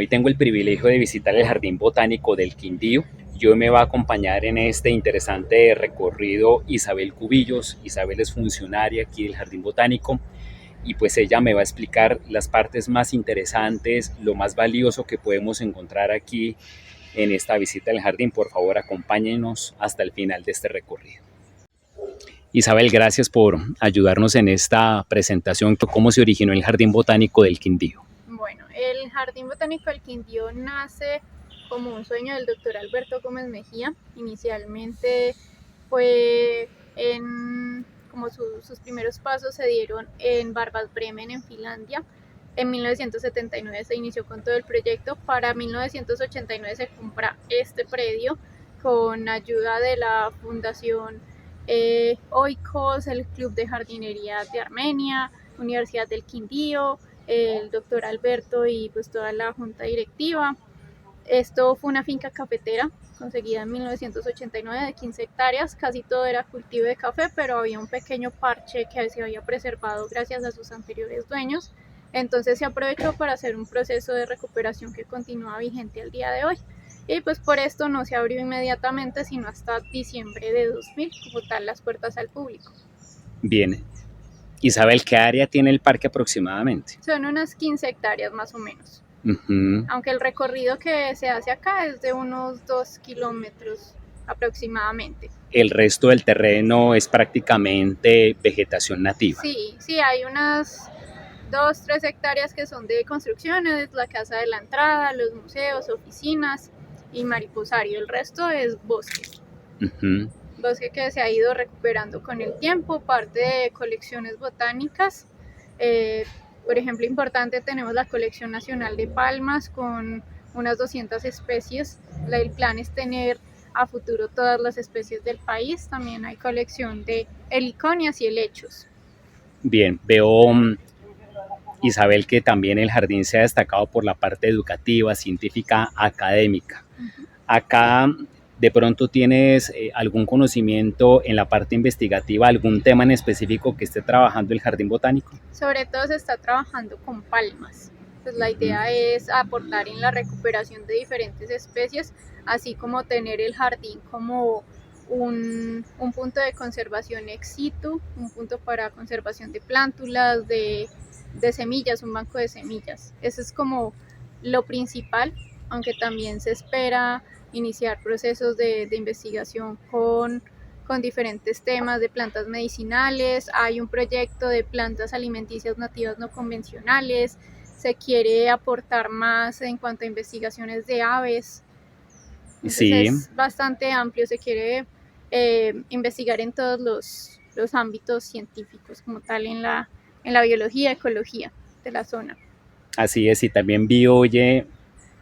Hoy tengo el privilegio de visitar el Jardín Botánico del Quindío. Yo me va a acompañar en este interesante recorrido Isabel Cubillos. Isabel es funcionaria aquí del Jardín Botánico y pues ella me va a explicar las partes más interesantes, lo más valioso que podemos encontrar aquí en esta visita al jardín. Por favor, acompáñenos hasta el final de este recorrido. Isabel, gracias por ayudarnos en esta presentación. ¿Cómo se originó el Jardín Botánico del Quindío? Bueno, el Jardín Botánico del Quindío nace como un sueño del doctor Alberto Gómez Mejía. Inicialmente fue como sus primeros pasos se dieron en Barbas-Bremen, en Finlandia. En 1979 se inició con todo el proyecto. Para 1989 se compra este predio con ayuda de la Fundación Oikos, el Club de Jardinería de Armenia, Universidad del Quindío, el doctor Alberto y pues toda la junta directiva. Esto fue una finca cafetera conseguida en 1989 de 15 hectáreas, casi todo era cultivo de café, pero había un pequeño parche que se había preservado gracias a sus anteriores dueños. Entonces se aprovechó para hacer un proceso de recuperación que continúa vigente al día de hoy. Y pues por esto no se abrió inmediatamente, sino hasta diciembre de 2000, como tal, las puertas al público. Bien. Isabel, ¿qué área tiene el parque aproximadamente? Son unas 15 hectáreas más o menos. Uh-huh. Aunque el recorrido que se hace acá es de unos 2 kilómetros aproximadamente. El resto del terreno es prácticamente vegetación nativa. Sí, hay unas 2-3 hectáreas que son de construcciones, la casa de la entrada, los museos, oficinas y mariposario. El resto es bosque. Uh-huh. Bosque que se ha ido recuperando con el tiempo, parte de colecciones botánicas. Por ejemplo, importante, tenemos la colección nacional de palmas con unas 200 especies. El plan es tener a futuro todas las especies del país. También hay colección de heliconias y helechos. Bien, veo, Isabel, que también el jardín se ha destacado por la parte educativa, científica, académica. Uh-huh. Acá de pronto tienes algún conocimiento en la parte investigativa, algún tema en específico que esté trabajando el Jardín Botánico. Sobre todo se está trabajando con palmas. Pues la idea es aportar en la recuperación de diferentes especies, así como tener el jardín como un punto de conservación ex situ, un punto para conservación de plántulas, de semillas, un banco de semillas. Eso es como lo principal, aunque también se espera iniciar procesos de investigación con diferentes temas de plantas medicinales. Hay un proyecto de plantas alimenticias nativas no convencionales. Se quiere aportar más en cuanto a investigaciones de aves. Entonces sí, es bastante amplio. Se quiere investigar en todos los ámbitos científicos, como tal en la biología, ecología de la zona. Así es, y también vi, oye,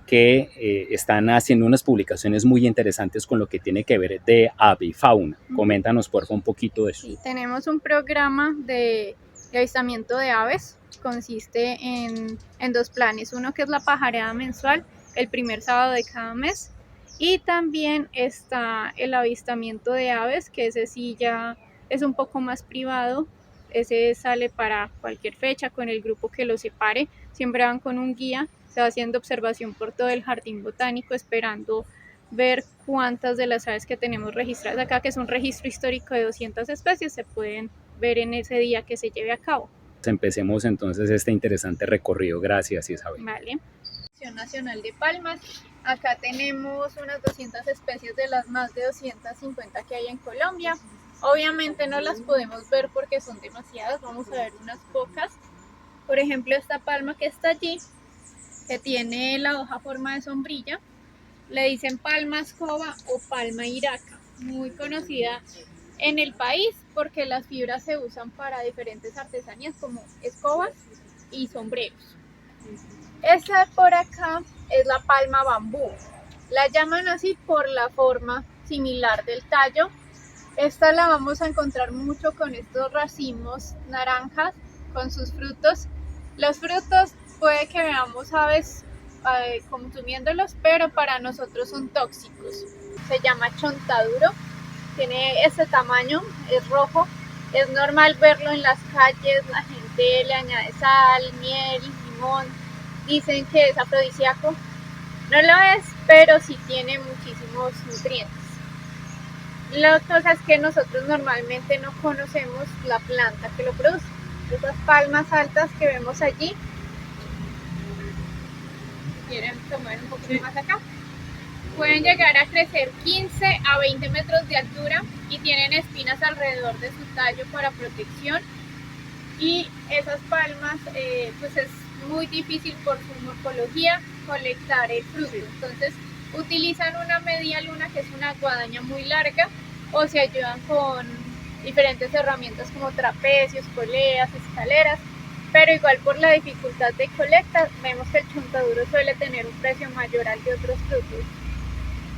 que están haciendo unas publicaciones muy interesantes con lo que tiene que ver de avifauna. Coméntanos, por favor, un poquito de eso. Sí, tenemos un programa de avistamiento de aves. Consiste en 2 planes. Uno que es la pajareada mensual, el primer sábado de cada mes. Y también está el avistamiento de aves, que ese sí ya es un poco más privado. Ese sale para cualquier fecha con el grupo que lo separe. Siempre van con un guía. Se va haciendo observación por todo el jardín botánico, esperando ver cuántas de las aves que tenemos registradas acá, que es un registro histórico de 200 especies, se pueden ver en ese día que se lleve a cabo. Empecemos entonces este interesante recorrido. Gracias, Isabel. Vale. Nacional de palmas. Acá tenemos unas 200 especies de las más de 250 que hay en Colombia. Obviamente no las podemos ver porque son demasiadas, vamos a ver unas pocas. Por ejemplo, esta palma que está allí, que tiene la hoja forma de sombrilla, le dicen palma escoba o palma iraca, muy conocida en el país porque las fibras se usan para diferentes artesanías como escobas y sombreros. Esta por acá es la palma bambú. La llaman así por la forma similar del tallo. Esta la vamos a encontrar mucho con estos racimos naranjas, con sus frutos. Los frutos puede que veamos aves consumiéndolos, pero para nosotros son tóxicos. Se llama chontaduro, tiene ese tamaño, es rojo. Es normal verlo en las calles, la gente le añade sal, miel, limón. Dicen que es afrodisíaco, No lo es, pero sí tiene muchísimos nutrientes. La cosa es que nosotros normalmente no conocemos la planta que lo produce. Esas palmas altas que vemos allí, quieren tomar un poquito más acá, pueden llegar a crecer 15 a 20 metros de altura y tienen espinas alrededor de su tallo para protección. Y esas palmas, pues es muy difícil por su morfología colectar el fruto. Entonces utilizan una media luna, que es una guadaña muy larga, o se ayudan con diferentes herramientas como trapecios, poleas, escaleras, pero igual por la dificultad de colecta vemos que el chontaduro suele tener un precio mayor al de otros frutos.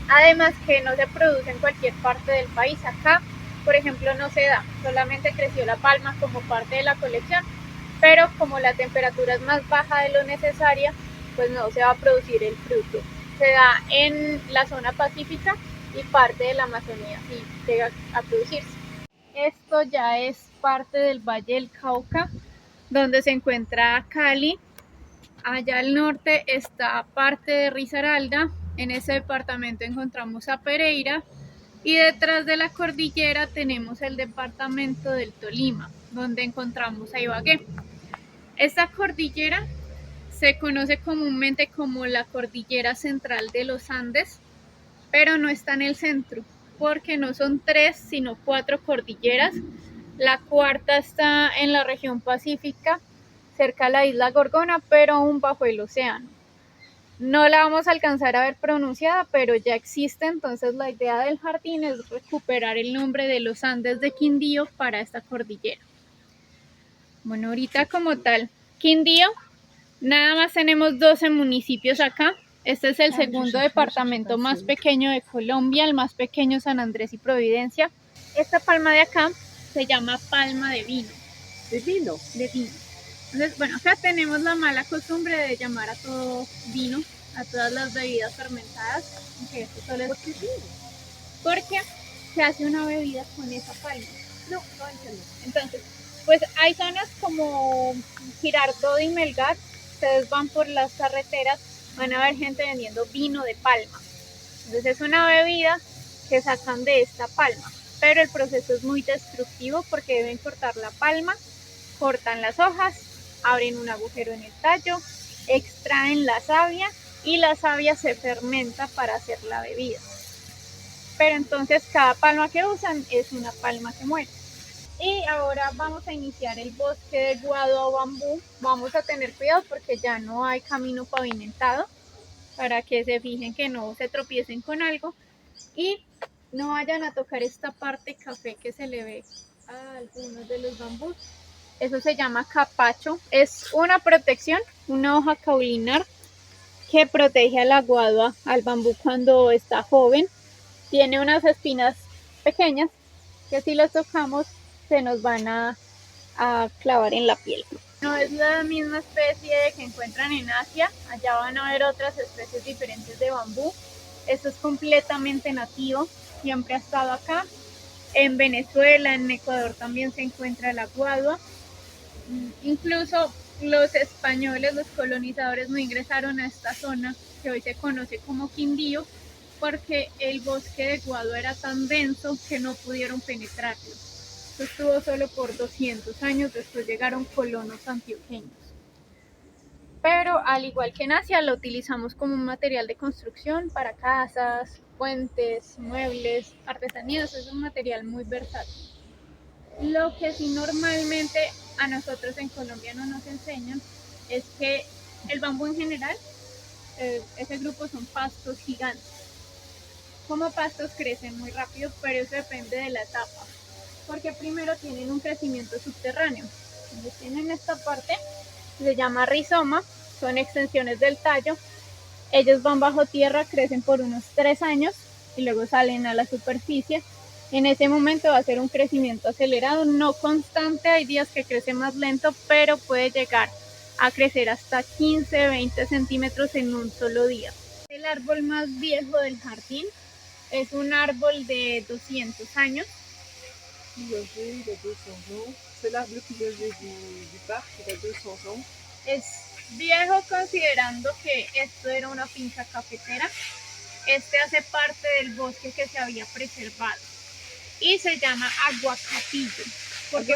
Además que no se produce en cualquier parte del país. Acá, por ejemplo, no se da, solamente creció la palma como parte de la colección, pero como la temperatura es más baja de lo necesaria, pues no se va a producir el fruto. Se da en la zona pacífica y parte de la Amazonía sí llega a producirse. Esto ya es parte del Valle del Cauca, donde se encuentra Cali. Allá al norte está parte de Risaralda. En ese departamento encontramos a Pereira. Y detrás de la cordillera tenemos el departamento del Tolima, donde encontramos a Ibagué. Esta cordillera se conoce comúnmente como la cordillera central de los Andes, pero no está en el centro, porque no son 3, sino 4 cordilleras. La cuarta está en la región pacífica, cerca a la isla Gorgona, pero aún bajo el océano. No la vamos a alcanzar a ver pronunciada, pero ya existe, entonces la idea del jardín es recuperar el nombre de los Andes de Quindío para esta cordillera. Bueno, ahorita como tal, Quindío, nada más tenemos 12 municipios acá. Este es el segundo departamento más pequeño de Colombia, el más pequeño San Andrés y Providencia. Esta palma de acá se llama palma de vino. ¿De vino? De vino. Entonces, bueno, acá tenemos la mala costumbre de llamar a todo vino, a todas las bebidas fermentadas, aunque esto solo es porque se hace una bebida con esa palma. No entiendo. Entonces, pues hay zonas como Girardot y Melgar, ustedes van por las carreteras, van a ver gente vendiendo vino de palma. Entonces es una bebida que sacan de esta palma, pero el proceso es muy destructivo porque deben cortar la palma, cortan las hojas, abren un agujero en el tallo, extraen la savia y la savia se fermenta para hacer la bebida. Pero entonces cada palma que usan es una palma que muere. Y ahora vamos a iniciar el bosque de guado bambú. Vamos a tener cuidado porque ya no hay camino pavimentado, para que se fijen que no se tropiecen con algo y no vayan a tocar esta parte café que se le ve a algunos de los bambús. Eso se llama capacho. Es una protección, una hoja caulinar que protege al aguado, al bambú cuando está joven. Tiene unas espinas pequeñas que si las tocamos se nos van a clavar en la piel. No es la misma especie que encuentran en Asia, allá van a ver otras especies diferentes de bambú. Esto es completamente nativo, siempre ha estado acá. En Venezuela, en Ecuador también se encuentra la guadua. Incluso los españoles, los colonizadores, no ingresaron a esta zona que hoy se conoce como Quindío, porque el bosque de guadua era tan denso que no pudieron penetrarlo. Esto estuvo solo por 200 años, después llegaron colonos antioqueños. Pero al igual que en Asia, lo utilizamos como un material de construcción para casas, puentes, muebles, artesanías. Es un material muy versátil. Lo que sí normalmente a nosotros en Colombia no nos enseñan es que el bambú en general, ese grupo son pastos gigantes. Como pastos crecen muy rápido, pero eso depende de la etapa, porque primero tienen un crecimiento subterráneo. Entonces tienen esta parte, se llama rizoma, son extensiones del tallo. Ellos van bajo tierra, crecen por unos 3 años y luego salen a la superficie. En ese momento va a ser un crecimiento acelerado, no constante, hay días que crece más lento, pero puede llegar a crecer hasta 15, 20 centímetros en un solo día. El árbol más viejo del jardín es un árbol de 200 años. Il a 200 ans. C'est l'arbre le plus âgé du parc, il a 200 ans. Es Viejo considerando que esto era una finca cafetera. Este hace parte del bosque que se había preservado y se llama aguacatillo, porque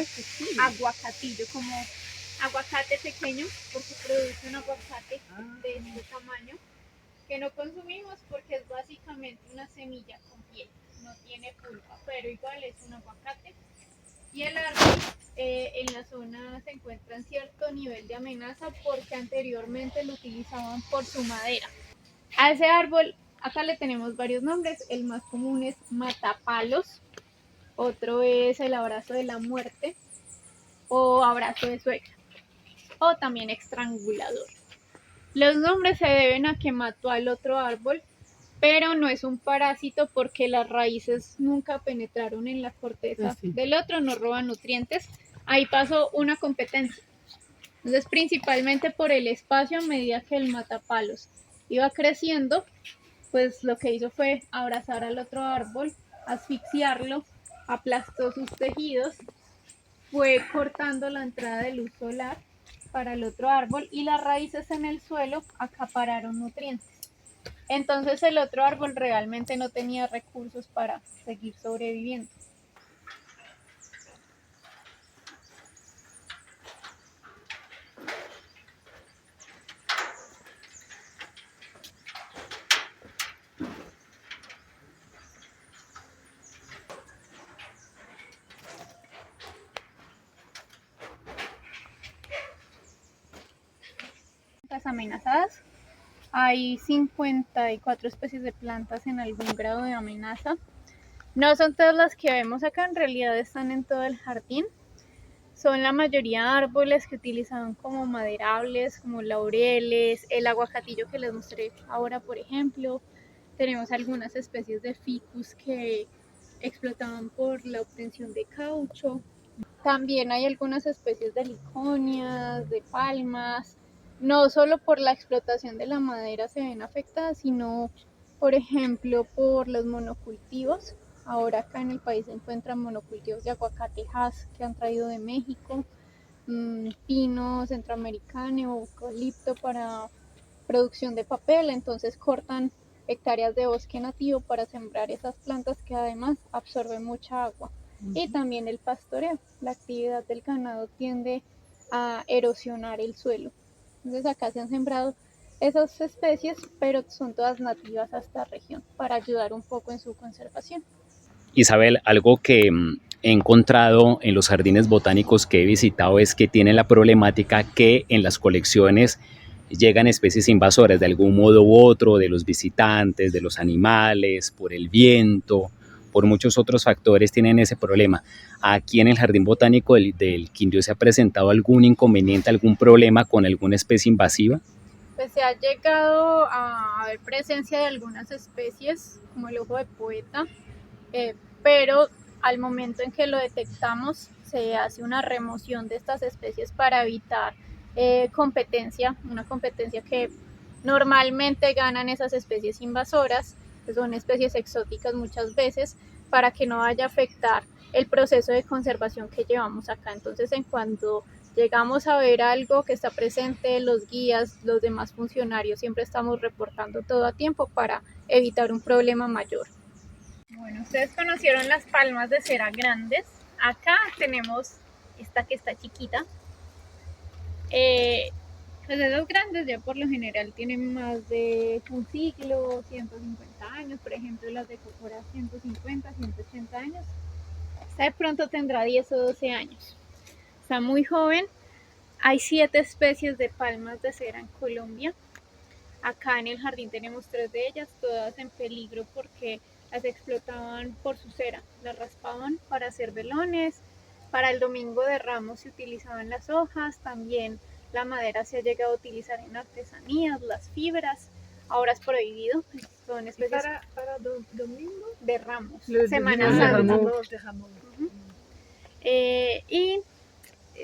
aguacatillo como aguacate pequeño, porque produce un aguacate de este tamaño que no consumimos porque es básicamente una semilla con piel, no tiene pulpa, pero igual es un aguacate. Y el árbol en la zona se encuentra en cierto nivel de amenaza porque anteriormente lo utilizaban por su madera. A ese árbol acá le tenemos varios nombres, el más común es matapalos, otro es el abrazo de la muerte o abrazo de suegra o también estrangulador. Los nombres se deben a que mató al otro árbol, pero no es un parásito porque las raíces nunca penetraron en la corteza del otro, no roban nutrientes. Ahí pasó una competencia. Entonces, principalmente por el espacio, a medida que el matapalos iba creciendo, pues lo que hizo fue abrazar al otro árbol, asfixiarlo, aplastó sus tejidos, fue cortando la entrada de luz solar para el otro árbol y las raíces en el suelo acapararon nutrientes. Entonces el otro árbol realmente no tenía recursos para seguir sobreviviendo. Las amenazadas. Hay 54 especies de plantas en algún grado de amenaza. No son todas las que vemos acá, en realidad están en todo el jardín. Son la mayoría árboles que utilizaban como maderables, como laureles, el aguacatillo que les mostré ahora, por ejemplo. Tenemos algunas especies de ficus que explotaban por la obtención de caucho. También hay algunas especies de liconias, de palmas. No solo por la explotación de la madera se ven afectadas, sino, por ejemplo, por los monocultivos. Ahora acá en el país se encuentran monocultivos de aguacatejas que han traído de México, pino centroamericano, eucalipto para producción de papel, entonces cortan hectáreas de bosque nativo para sembrar esas plantas que además absorben mucha agua. Y también el pastoreo, la actividad del ganado tiende a erosionar el suelo. Entonces acá se han sembrado esas especies, pero son todas nativas a esta región para ayudar un poco en su conservación. Isabel, algo que he encontrado en los jardines botánicos que he visitado es que tienen la problemática que en las colecciones llegan especies invasoras de algún modo u otro, de los visitantes, de los animales, por el viento, por muchos otros factores tienen ese problema. Aquí en el Jardín Botánico del Quindío se ha presentado algún inconveniente, algún problema con alguna especie invasiva. Pues se ha llegado a haber presencia de algunas especies, como el ojo de poeta, pero al momento en que lo detectamos se hace una remoción de estas especies para evitar competencia, una competencia que normalmente ganan esas especies invasoras, que son especies exóticas muchas veces, para que no vaya a afectar el proceso de conservación que llevamos acá. Entonces, en cuanto llegamos a ver algo que está presente, los guías, los demás funcionarios, siempre estamos reportando todo a tiempo para evitar un problema mayor. Bueno, ustedes conocieron las palmas de cera grandes. Acá tenemos esta que está chiquita. Pues esas grandes ya por lo general tienen más de un siglo, 150 años, por ejemplo las de Cocora 150, 180 años. Esta de pronto tendrá 10 o 12 años. Está muy joven. Hay 7 especies de palmas de cera en Colombia. Acá en el jardín tenemos 3 de ellas, todas en peligro porque las explotaban por su cera, las raspaban para hacer velones, para el domingo de Ramos se utilizaban las hojas, también la madera se ha llegado a utilizar en artesanías, las fibras, ahora es prohibido, son especies para domingo de Ramos, Semana Santa. Santa. Y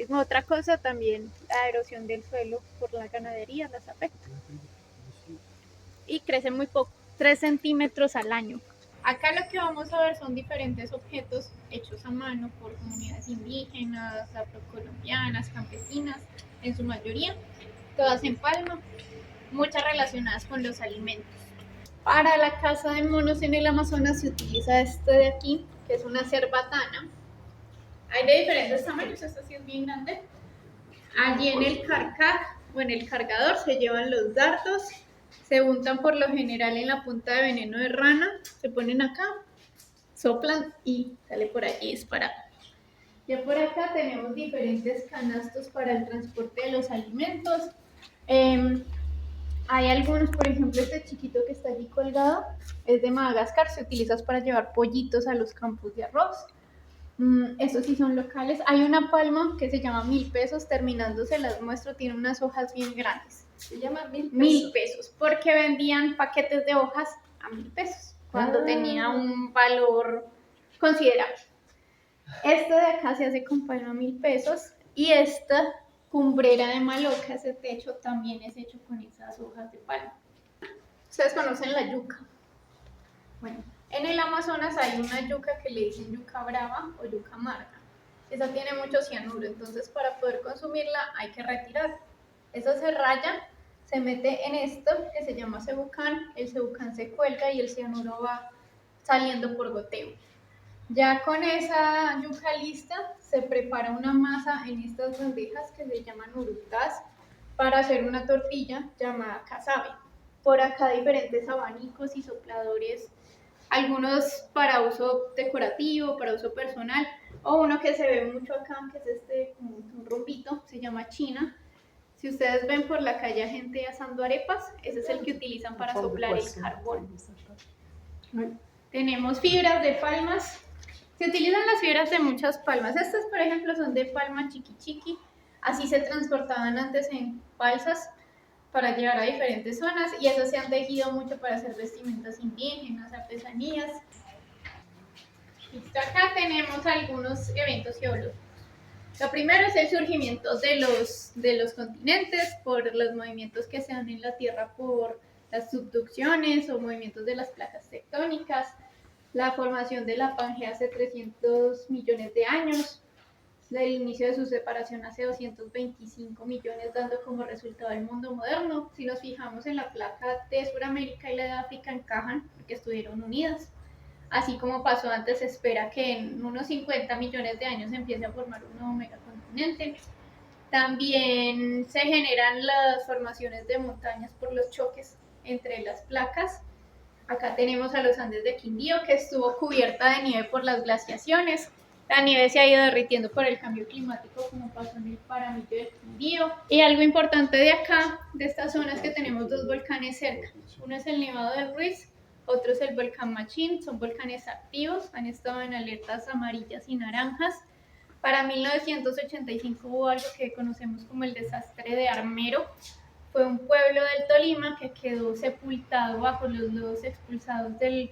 otra cosa también, la erosión del suelo por la ganadería las afecta. Y crecen muy poco, 3 centímetros al año. Acá lo que vamos a ver son diferentes objetos hechos a mano por comunidades indígenas, afrocolombianas, campesinas, en su mayoría. todas en palma, muchas relacionadas con los alimentos. Para la caza de monos en el Amazonas se utiliza este de aquí, que es una cerbatana. Hay de diferentes tamaños, esta sí es bien grande. Allí en el carcaj o en el cargador se llevan los dardos, se untan por lo general en la punta de veneno de rana, se ponen acá, soplan y sale por allí disparado. Ya por acá tenemos diferentes canastos para el transporte de los alimentos. Hay algunos, por ejemplo, este chiquito que está allí colgado es de Madagascar, se utiliza para llevar pollitos a los campos de arroz. Estos sí son locales. Hay una palma que se llama 1000 pesos, terminando se las muestro, tiene unas hojas bien grandes. Se llama 1000 pesos. 1000 pesos, porque vendían paquetes de hojas a 1000 pesos, cuando tenía un valor considerable. Este de acá se hace con palma 1000 pesos y esta cumbrera de maloca, ese techo también es hecho con esas hojas de palma. ¿Ustedes conocen la yuca? Bueno, en el Amazonas hay una yuca que le dicen yuca brava o yuca amarga. Esa tiene mucho cianuro, entonces para poder consumirla hay que retirar. Esa se raya, se mete en esto que se llama cebucán, el cebucán se cuelga y el cianuro va saliendo por goteo. Ya con esa yuca lista se prepara una masa en estas bandejas que se llaman urutás para hacer una tortilla llamada casabe. Por acá diferentes abanicos y sopladores, algunos para uso decorativo, para uso personal, o uno que se ve mucho acá, que es este como un rompito, se llama china. Si ustedes ven por la calle a gente asando arepas, ese es el que utilizan para soplar el carbón. Tenemos fibras de palmas. Se utilizan las fibras de muchas palmas. Estas, por ejemplo, son de palma chiqui chiqui. Así se transportaban antes en balsas para llevar a diferentes zonas y eso se han tejido mucho para hacer vestimentas indígenas, artesanías. Listo, acá tenemos algunos eventos geológicos. Lo primero es el surgimiento de los continentes por los movimientos que se dan en la Tierra por las subducciones o movimientos de las placas tectónicas. La formación de la Pangea hace 300 millones de años, el inicio de su separación hace 225 millones, dando como resultado el mundo moderno. Si nos fijamos en la placa de Sudamérica y la de África encajan porque estuvieron unidas. Así como pasó antes, se espera que en unos 50 millones de años se empiece a formar un nuevo megacontinente. También se generan las formaciones de montañas por los choques entre las placas. Acá tenemos a los Andes de Quindío, que estuvo cubierta de nieve por las glaciaciones. La nieve se ha ido derritiendo por el cambio climático, como pasó en el Paramillo del Quindío. Y algo importante de acá, de esta zona, es que tenemos dos volcanes cerca. Uno es el Nevado del Ruiz, otro es el volcán Machín. Son volcanes activos, han estado en alertas amarillas y naranjas. Para 1985 hubo algo que conocemos como el desastre de Armero. Fue un pueblo del Tolima que quedó sepultado bajo los lodos expulsados del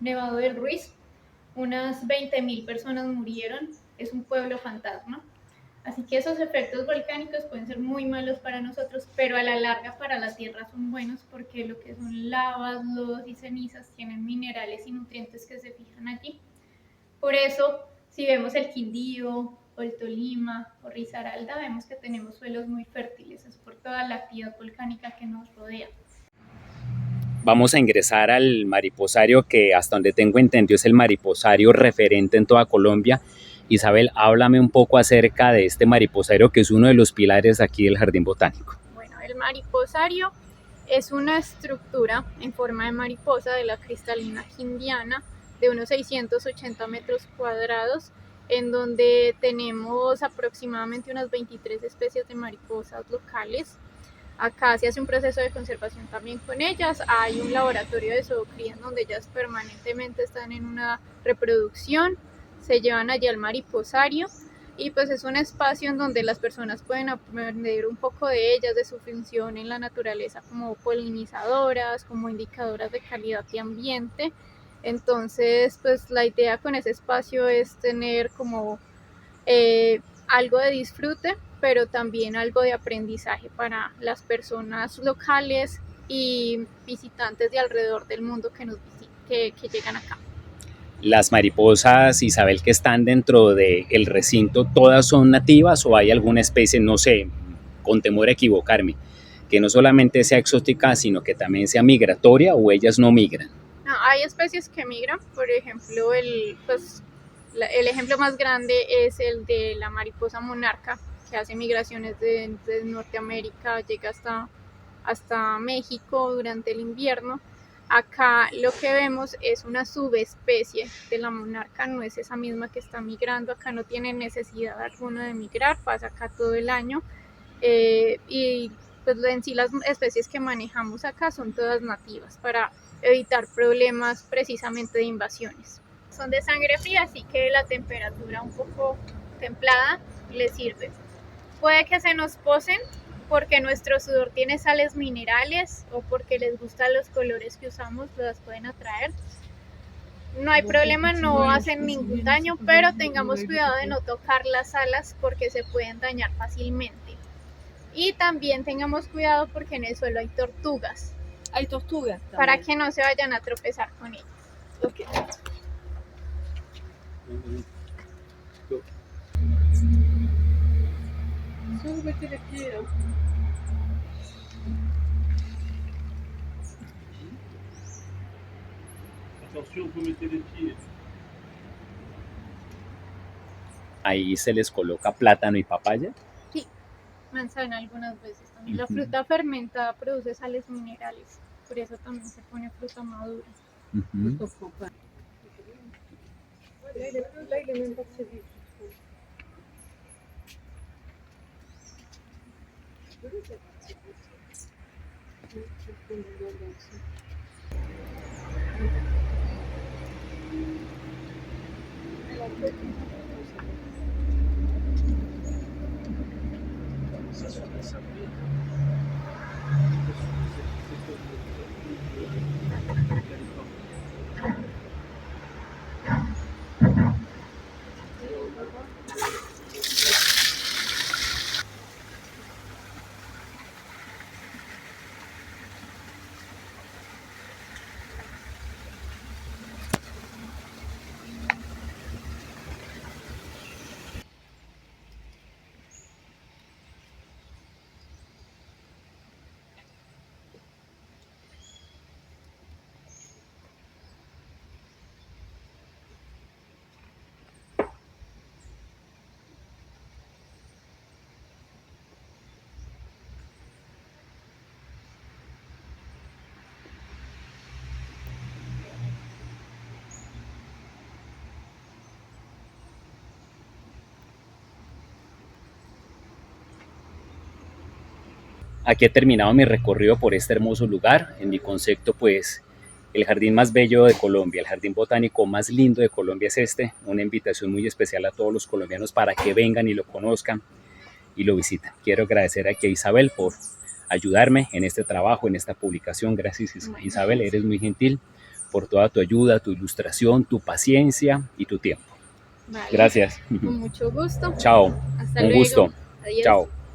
Nevado del Ruiz. Unas 20.000 personas murieron, es un pueblo fantasma. Así que esos efectos volcánicos pueden ser muy malos para nosotros, pero a la larga para la Tierra son buenos porque lo que son lavas, lodos y cenizas tienen minerales y nutrientes que se fijan allí. Por eso, si vemos el Quindío, o el Tolima, o Risaralda, vemos que tenemos suelos muy fértiles, es por toda la actividad volcánica que nos rodea. Vamos a ingresar al mariposario, que hasta donde tengo entendido es el mariposario referente en toda Colombia. Isabel, háblame un poco acerca de este mariposario, que es uno de los pilares aquí del Jardín Botánico. Bueno, el mariposario es una estructura en forma de mariposa de la cristalina quindiana de unos 680 metros cuadrados, en donde tenemos aproximadamente unas 23 especies de mariposas locales. Acá se hace un proceso de conservación también con ellas. Hay un laboratorio de zoocría en donde ellas permanentemente están en una reproducción. Se llevan allí al mariposario y pues es un espacio en donde las personas pueden aprender un poco de ellas, de su función en la naturaleza como polinizadoras, como indicadoras de calidad de ambiente. Entonces, pues la idea con ese espacio es tener como algo de disfrute, pero también algo de aprendizaje para las personas locales y visitantes de alrededor del mundo que nos que llegan acá. Las mariposas, Isabel, que están dentro del recinto, ¿todas son nativas o hay alguna especie, no sé, con temor a equivocarme, que no solamente sea exótica, sino que también sea migratoria o ellas no migran? No, hay especies que migran, por ejemplo, el ejemplo más grande es el de la mariposa monarca, que hace migraciones de Norteamérica, llega hasta México durante el invierno. Acá lo que vemos es una subespecie de la monarca, no es esa misma que está migrando, acá no tiene necesidad alguna de migrar, pasa acá todo el año. Y pues en sí las especies que manejamos acá son todas nativas para evitar problemas precisamente de invasiones. Son de sangre fría, así que la temperatura un poco templada les sirve. Puede que se nos posen porque nuestro sudor tiene sales minerales o porque les gustan los colores que usamos, las pueden atraer. No hay problema, no hacen ningún daño, pero tengamos cuidado de no tocar las alas porque se pueden dañar fácilmente. Y también tengamos cuidado porque en el suelo hay tortugas. Hay tortugas también. Para que no se vayan a tropezar con ellas. Ok. Solo mettez les pieds là. Attention, vous mettez les pieds. Ahí se les coloca plátano y papaya. Sí, manzana algunas veces también. La fruta fermentada produce sales minerales, por eso también se pone fruta madura. Ujú. Là, il est même pas prévu. Ça se passe après. Aquí he terminado mi recorrido por este hermoso lugar. En mi concepto, pues, el jardín más bello de Colombia, el jardín botánico más lindo de Colombia es este. Una invitación muy especial a todos los colombianos para que vengan y lo conozcan y lo visiten. Quiero agradecer aquí a Isabel por ayudarme en este trabajo, en esta publicación. Gracias, Isabel, eres muy gentil por toda tu ayuda, tu ilustración, tu paciencia y tu tiempo. Vale. Gracias. Con mucho gusto. Chao. Hasta Un luego. gusto. Adiós. Chao.